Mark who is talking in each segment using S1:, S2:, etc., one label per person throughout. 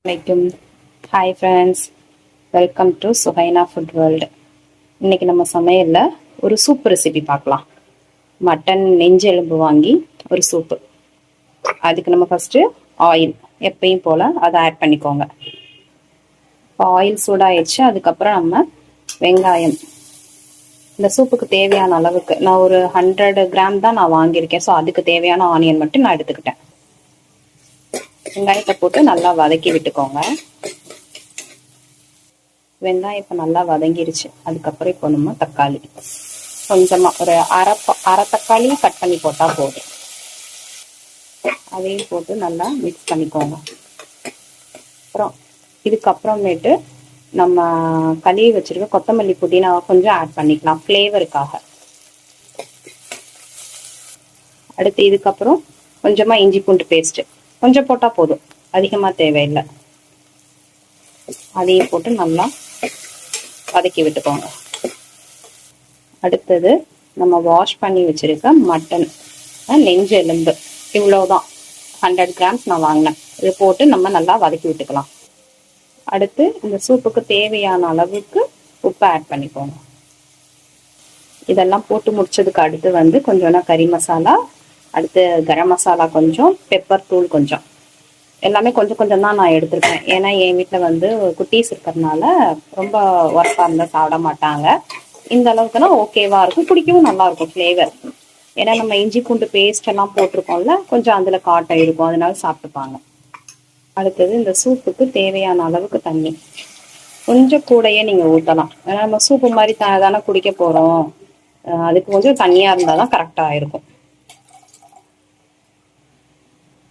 S1: வலைக்கும். Hi friends, welcome to Suhaina food world. இன்னைக்கு நம்ம சமையலில் ஒரு சூப் ரெசிபி பார்க்கலாம். மட்டன் நெஞ்செலும்பு வாங்கி ஒரு சூப்பு. அதுக்கு நம்ம ஃபஸ்ட்டு ஆயில் எப்பயும் போல் அதை ஆட் பண்ணிக்கோங்க. இப்போ ஆயில் சூடாயிடுச்சு. அதுக்கப்புறம் நம்ம வெங்காயம், இந்த சூப்புக்கு தேவையான அளவுக்கு நான் ஒரு 100 கிராம் தான் நான் வாங்கியிருக்கேன். ஸோ அதுக்கு தேவையான ஆனியன் மட்டும் நான் எடுத்துக்கிட்டேன். வெங்காயத்தை போட்டு நல்லா வதக்கி விட்டுக்கோங்க. வெங்காயம் இப்போ நல்லா வதங்கிருச்சு. அதுக்கப்புறம் இப்போ நம்ம தக்காளி கொஞ்சமாக ஒரு அரை தக்காளி கட் பண்ணி போட்டால் போதும். அதையும் போட்டு நல்லா மிக்ஸ் பண்ணிக்கோங்க. அப்புறம் இதுக்கப்புறமேட்டு நம்ம கழுவி வச்சிருக்க கொத்தமல்லி புதினா கொஞ்சம் ஆட் பண்ணிக்கலாம் ஃப்ளேவருக்காக. அடுத்து இதுக்கப்புறம் கொஞ்சமாக இஞ்சி பூண்டு பேஸ்ட்டு கொஞ்சம் போட்டால் போதும், அதிகமாக தேவையில்லை. அதையும் போட்டு நல்லா வதக்கி விட்டுக்கோங்க. அடுத்தது நம்ம வாஷ் பண்ணி வச்சிருக்க மட்டன் நெஞ்சு எலும்பு இவ்வளோதான், 100 கிராம்ஸ் நான் வாங்கினேன். இது போட்டு நம்ம நல்லா வதக்கி விட்டுக்கலாம். அடுத்து இந்த சூப்புக்கு தேவையான அளவுக்கு உப்பு ஆட் பண்ணிக்கோங்க. இதெல்லாம் போட்டு முடிச்சதுக்கு அடுத்து வந்து கொஞ்சோன்னா கறி மசாலா, அடுத்து கரம் மசாலா கொஞ்சம், பெப்பர் தூள் கொஞ்சம், எல்லாமே கொஞ்சம் கொஞ்சம் தான் நான் எடுத்திருக்கேன். ஏன்னா என் வீட்டில் வந்து குட்டீஸ் இருக்கிறதுனால ரொம்ப ஒர்க்காக இருந்தால் சாப்பிட மாட்டாங்க. இந்த அளவுக்குன்னா ஓகேவா இருக்கும், பிடிக்கவும் நல்லா இருக்கும் ஃப்ளேவர். ஏன்னா நம்ம இஞ்சி பூண்டு பேஸ்ட் எல்லாம் போட்டிருக்கோம்ல, கொஞ்சம் அதில் காட்டம் இருக்கும், அதனால சாப்பிட்டுப்பாங்க. அடுத்தது இந்த சூப்புக்கு தேவையான அளவுக்கு தண்ணி கொஞ்சம் கூடையே நீங்கள் ஊற்றலாம். ஏன்னா நம்ம சூப்பு மாதிரி தானே குடிக்க போகிறோம், அதுக்கு கொஞ்சம் தண்ணியாக இருந்தால் தான் கரெக்டாக இருக்கும்.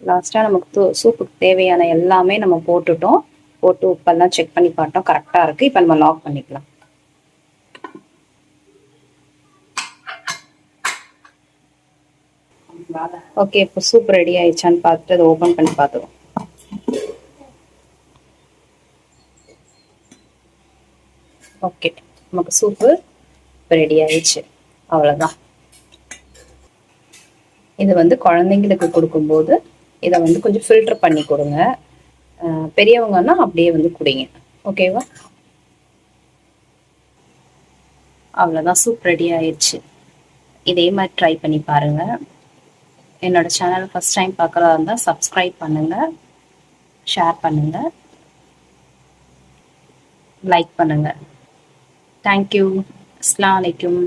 S1: லாஸ்ட்டாக நமக்கு சூப்புக்கு தேவையான எல்லாமே நம்ம போட்டுட்டோம். போட்டு உப்பெல்லாம் செக் பண்ணி பார்த்தோம், கரெக்டாக இருக்குது. இப்போ நம்ம லாக் பண்ணிக்கலாம். ஓகே, இப்போ சூப் ரெடி ஆயிடுச்சான்னு பார்த்துட்டு அதை ஓப்பன் பண்ணி பார்த்துருவோம். ஓகே, நமக்கு சூப்பு ரெடி ஆயிடுச்சு. அவ்வளோதான். இது வந்து குழந்தைங்களுக்கு கொடுக்கும்போது இதை வந்து கொஞ்சம் ஃபில்டர் பண்ணி கொடுங்க. பெரியவங்கன்னா அப்படியே வந்து குடிங்க. ஓகேவா? அவ்வளோதான், சூப் ரெடி ஆயிடுச்சு. இதே மாதிரி ட்ரை பண்ணி பாருங்கள். என்னோட சேனல் ஃபஸ்ட் டைம் பார்க்குறதா இருந்தால் சப்ஸ்கிரைப் பண்ணுங்கள், ஷேர் பண்ணுங்கள், லைக் பண்ணுங்கள். தேங்க்யூ. அஸ்ஸலாமு அலைக்கும்.